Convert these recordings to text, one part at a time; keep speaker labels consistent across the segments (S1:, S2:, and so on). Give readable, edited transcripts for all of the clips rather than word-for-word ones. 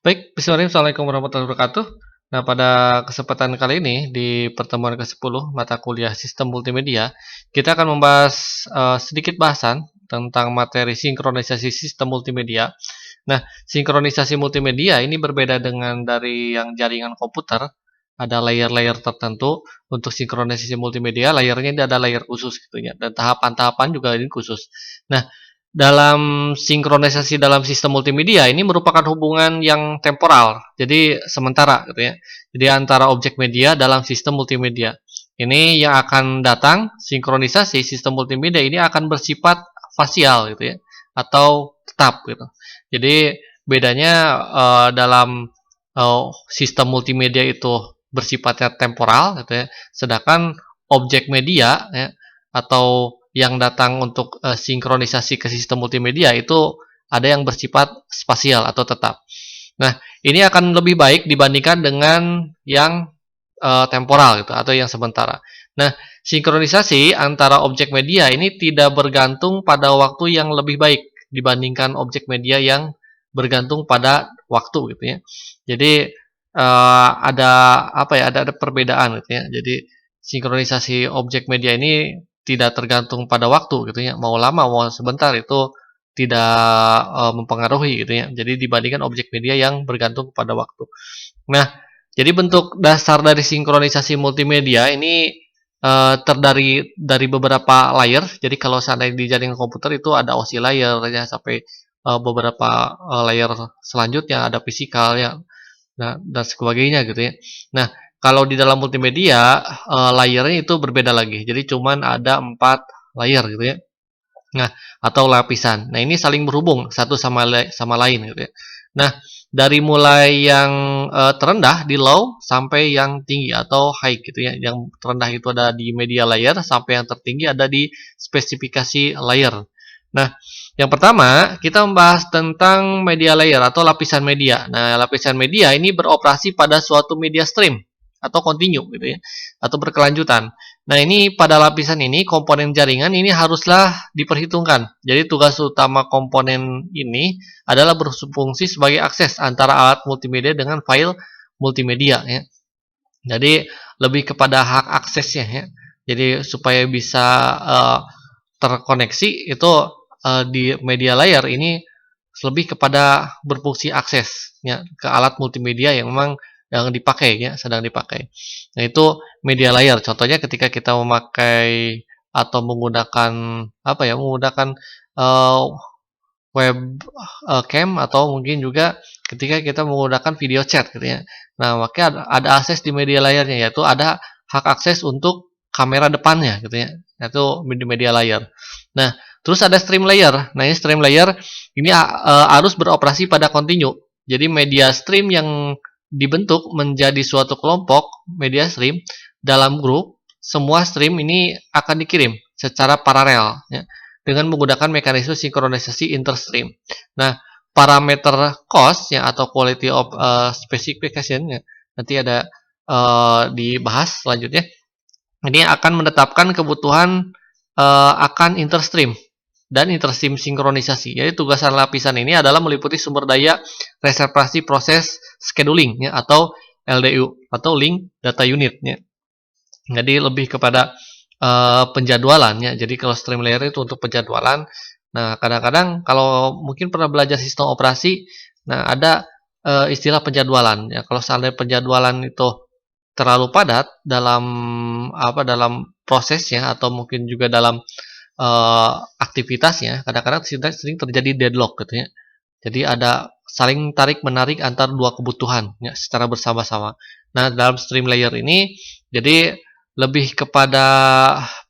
S1: Baik, bismillahirrahmanirrahim. Assalamualaikum warahmatullahi wabarakatuh. Nah, pada kesempatan kali ini di pertemuan ke-10 mata kuliah Sistem Multimedia, kita akan membahas sedikit bahasan tentang materi sinkronisasi sistem multimedia. Nah, sinkronisasi multimedia ini berbeda dengan dari yang jaringan komputer. Ada layer-layer tertentu untuk sinkronisasi multimedia, layernya ini ada layer khusus gitu ya, dan tahapan-tahapan juga ini khusus. Nah, dalam sinkronisasi dalam sistem multimedia ini merupakan hubungan yang temporal, jadi sementara gitu ya. Jadi antara objek media dalam sistem multimedia. Ini yang akan datang sinkronisasi sistem multimedia ini akan bersifat fasial gitu ya, atau tetap gitu. Jadi bedanya dalam sistem multimedia itu bersifatnya temporal gitu ya, sedangkan objek media ya, atau yang datang untuk sinkronisasi ke sistem multimedia itu ada yang bersifat spasial atau tetap. Nah, ini akan lebih baik dibandingkan dengan yang temporal gitu atau yang sementara. Nah, sinkronisasi antara objek media ini tidak bergantung pada waktu yang lebih baik dibandingkan objek media yang bergantung pada waktu gitu ya. Jadi ada apa ya? Ada perbedaan gitu ya. Jadi sinkronisasi objek media ini tidak tergantung pada waktu gitu ya. Mau lama mau sebentar itu tidak mempengaruhi gitu ya. Jadi dibandingkan objek media yang bergantung pada waktu. Nah, jadi bentuk dasar dari sinkronisasi multimedia ini terdiri dari beberapa layer. Jadi kalau seandainya di jaringan komputer itu ada OSI layer ya sampai beberapa layer selanjutnya ada fisikal ya. Nah, dan sebagainya gitu ya. Nah, kalau di dalam multimedia layernya itu berbeda lagi. Jadi cuman ada 4 layer gitu ya. Nah, atau lapisan. Nah, ini saling berhubung satu sama lain gitu ya. Nah, dari mulai yang terendah di low sampai yang tinggi atau high gitu ya. Yang terendah itu ada di media layer sampai yang tertinggi ada di spesifikasi layer. Nah, yang pertama kita membahas tentang media layer atau lapisan media. Nah, lapisan media ini beroperasi pada suatu media stream atau continue gitu ya, atau berkelanjutan. Nah, ini pada lapisan ini komponen jaringan ini haruslah diperhitungkan. Jadi tugas utama komponen ini adalah berfungsi sebagai akses antara alat multimedia dengan file multimedia ya. Jadi lebih kepada hak aksesnya ya. Jadi supaya bisa terkoneksi itu di media layer ini lebih kepada berfungsi akses ya ke alat multimedia yang memang yang dipakai ya sedang dipakai. Nah, itu media layer. Contohnya ketika kita memakai atau menggunakan apa ya? Menggunakan uh, web cam atau mungkin juga ketika kita menggunakan video chat gitu ya. Nah, maka ada akses di media layarnya yaitu ada hak akses untuk kamera depannya gitu ya. Itu di media layar. Nah, terus ada stream layer. Nah, ini stream layer ini harus beroperasi pada continue. Jadi media stream yang dibentuk menjadi suatu kelompok media stream dalam grup, semua stream ini akan dikirim secara paralel ya, dengan menggunakan mekanisme sinkronisasi interstream. Nah, parameter cost ya atau quality of specification ya, nanti ada dibahas selanjutnya. Ini akan menetapkan kebutuhan akan interstream dan interstream sinkronisasi. Jadi tugasan lapisan ini adalah meliputi sumber daya reservasi proses scheduling ya, atau LDU atau link data unit ya. Jadi lebih kepada penjadwalan ya. Jadi kalau stream layer itu untuk penjadwalan. Nah, kadang-kadang kalau mungkin pernah belajar sistem operasi, nah ada istilah penjadwalan ya. Kalau seandainya penjadwalan itu terlalu padat dalam prosesnya atau mungkin juga dalam aktivitasnya, kadang-kadang sering terjadi deadlock gitu ya. Jadi ada saling tarik menarik antar dua kebutuhan ya, secara bersama-sama. Nah, dalam stream layer ini jadi lebih kepada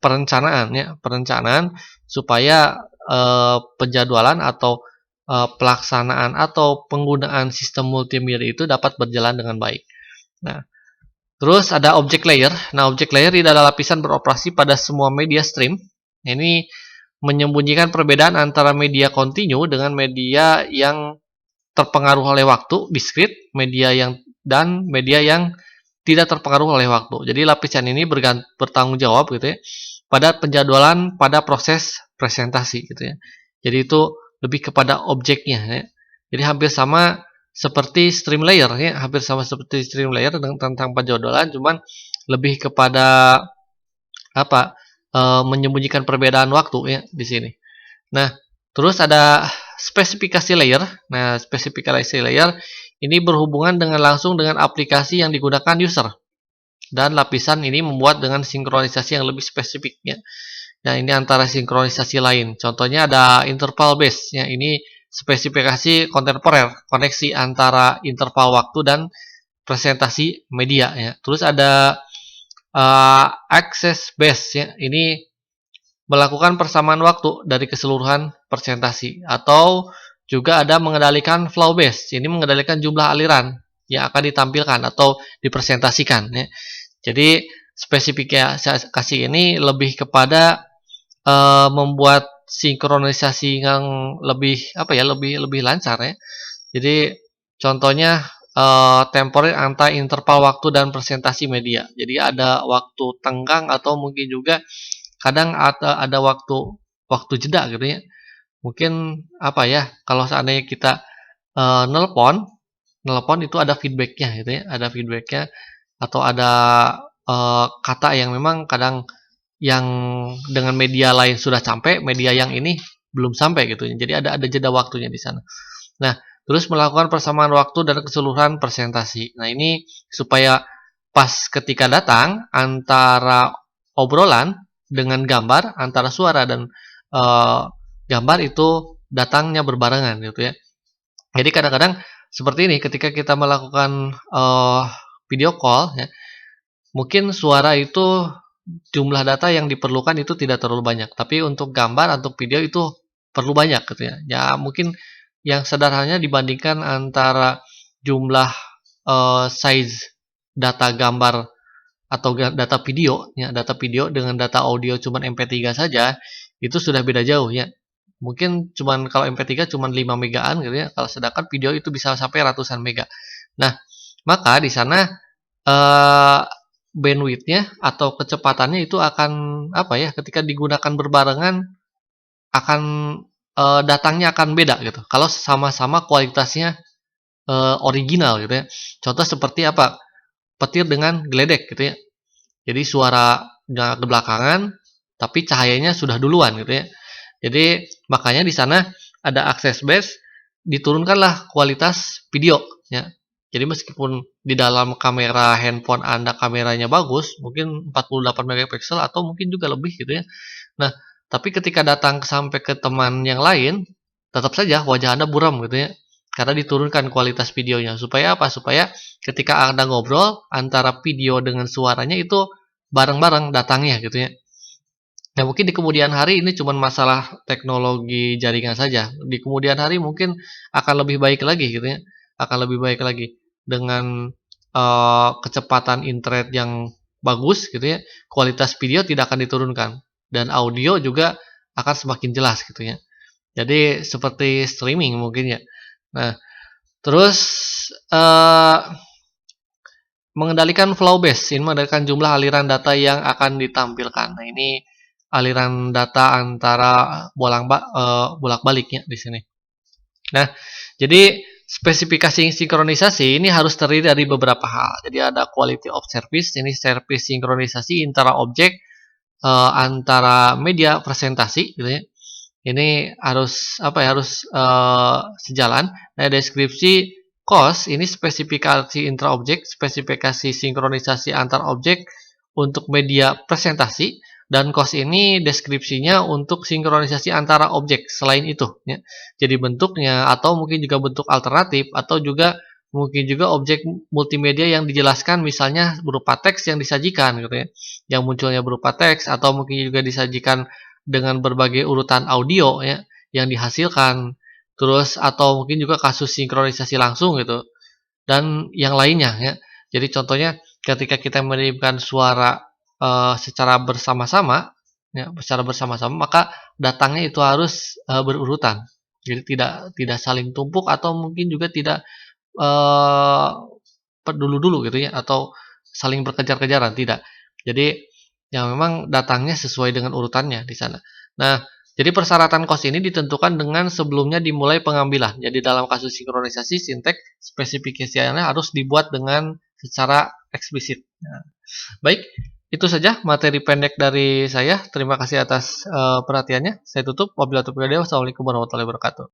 S1: perencanaan ya, perencanaan supaya penjadwalan atau pelaksanaan atau penggunaan sistem multimedia itu dapat berjalan dengan baik. Nah, terus ada object layer. Nah, object layer adalah lapisan beroperasi pada semua media stream. Ini menyembunyikan perbedaan antara media kontinu dengan media yang terpengaruh oleh waktu, discrete, dan media yang tidak terpengaruh oleh waktu. Jadi lapisan ini bertanggung jawab gitu ya pada penjadwalan pada proses presentasi gitu ya. Jadi itu lebih kepada objeknya ya. Jadi hampir sama seperti Streamlayer ya, hampir sama seperti Streamlayer tentang penjodolan, cuman lebih kepada apa? Menyembunyikan perbedaan waktu ya di sini. Nah, terus ada spesifikasi layer. Nah, spesifikasi layer ini berhubungan langsung dengan aplikasi yang digunakan user. Dan lapisan ini membuat dengan sinkronisasi yang lebih spesifik ya. Nah, ini antara sinkronisasi lain. Contohnya ada interval base ya. Ini spesifikasi kontemporer, koneksi antara interval waktu dan presentasi media ya. Terus ada access base ya. Ini melakukan persamaan waktu dari keseluruhan presentasi, atau juga ada mengendalikan flow base. Ini mengendalikan jumlah aliran yang akan ditampilkan atau dipresentasikan ya. Jadi spesifikasi ini lebih kepada membuat sinkronisasi yang lebih lebih lancar ya. Jadi contohnya temporer antara interval waktu dan presentasi media. Jadi ada waktu tenggang atau mungkin juga kadang ada waktu jeda gitu ya. Mungkin kalau seandainya kita nelpon itu ada feedbacknya gitu ya, ada feedbacknya atau ada kata yang memang kadang yang dengan media lain sudah sampai, media yang ini belum sampai gitu ya. Jadi ada jeda waktunya di sana. Nah, terus melakukan persamaan waktu dan keseluruhan presentasi. Nah, ini supaya pas ketika datang antara obrolan dengan gambar, antara suara dan gambar itu datangnya berbarengan gitu ya. Jadi kadang-kadang seperti ini ketika kita melakukan video call ya, mungkin suara itu jumlah data yang diperlukan itu tidak terlalu banyak, tapi untuk gambar, untuk video itu perlu banyak gitu ya. Ya mungkin yang sederhananya dibandingkan antara jumlah size data gambar atau data video ya, data video dengan data audio cuman MP3 saja, itu sudah beda jauh ya. Mungkin cuman kalau MP3 cuman 5 megaan gitu ya, kalau sedangkan video itu bisa sampai ratusan mega. Nah, maka di sana eh, bandwidth-nya atau kecepatannya itu akan ketika digunakan berbarengan akan datangnya akan beda gitu. Kalau sama-sama kualitasnya original gitu ya. Contoh seperti apa? Petir dengan geledek gitu ya. Jadi suara belakangan tapi cahayanya sudah duluan gitu ya. Jadi makanya di sana ada access base, diturunkanlah kualitas video ya. Jadi meskipun di dalam kamera handphone Anda kameranya bagus, mungkin 48 megapiksel atau mungkin juga lebih gitu ya. Nah, tapi ketika datang sampai ke teman yang lain, tetap saja wajah Anda buram gitu ya. Karena diturunkan kualitas videonya. Supaya apa? Supaya ketika Anda ngobrol antara video dengan suaranya itu bareng-bareng datangnya gitu ya. Nah, mungkin di kemudian hari ini cuma masalah teknologi jaringan saja. Di kemudian hari mungkin akan lebih baik lagi gitu ya. Akan lebih baik lagi dengan kecepatan internet yang bagus gitu ya. Kualitas video tidak akan diturunkan dan audio juga akan semakin jelas gitu ya. Jadi seperti streaming mungkin ya. Nah, terus mengendalikan flow base, ini mengendalikan jumlah aliran data yang akan ditampilkan. Nah, ini aliran data antara bolak-baliknya di sini. Nah, jadi spesifikasi sinkronisasi ini harus terdiri dari beberapa hal. Jadi ada quality of service, ini service sinkronisasi antara objek, antara media presentasi, gitu ya. Ini harus sejalan. Nah, deskripsi cost ini spesifikasi intra-objek, spesifikasi sinkronisasi antar objek untuk media presentasi, dan cost ini deskripsinya untuk sinkronisasi antara objek selain itu ya. Jadi bentuknya atau mungkin juga bentuk alternatif atau juga mungkin juga objek multimedia yang dijelaskan misalnya berupa teks yang disajikan gitu ya. Yang munculnya berupa teks atau mungkin juga disajikan dengan berbagai urutan audio ya yang dihasilkan. Terus atau mungkin juga kasus sinkronisasi langsung gitu dan yang lainnya ya. Jadi contohnya ketika kita mengirimkan suara secara bersama-sama ya, secara bersama-sama maka datangnya itu harus berurutan. Jadi tidak saling tumpuk atau mungkin juga tidak dulu gitu ya atau saling berkejar-kejaran, tidak. Jadi yang memang datangnya sesuai dengan urutannya di sana. Nah, Jadi persyaratan kos ini ditentukan dengan sebelumnya dimulai pengambilan. Jadi dalam kasus sinkronisasi, sintek spesifikasinya harus dibuat dengan secara eksplisit. Nah, baik, itu saja materi pendek dari saya. Terima kasih atas perhatiannya. Saya tutup. Wabillahi taufiq wal hidayah. Wassalamualaikum warahmatullahi wabarakatuh.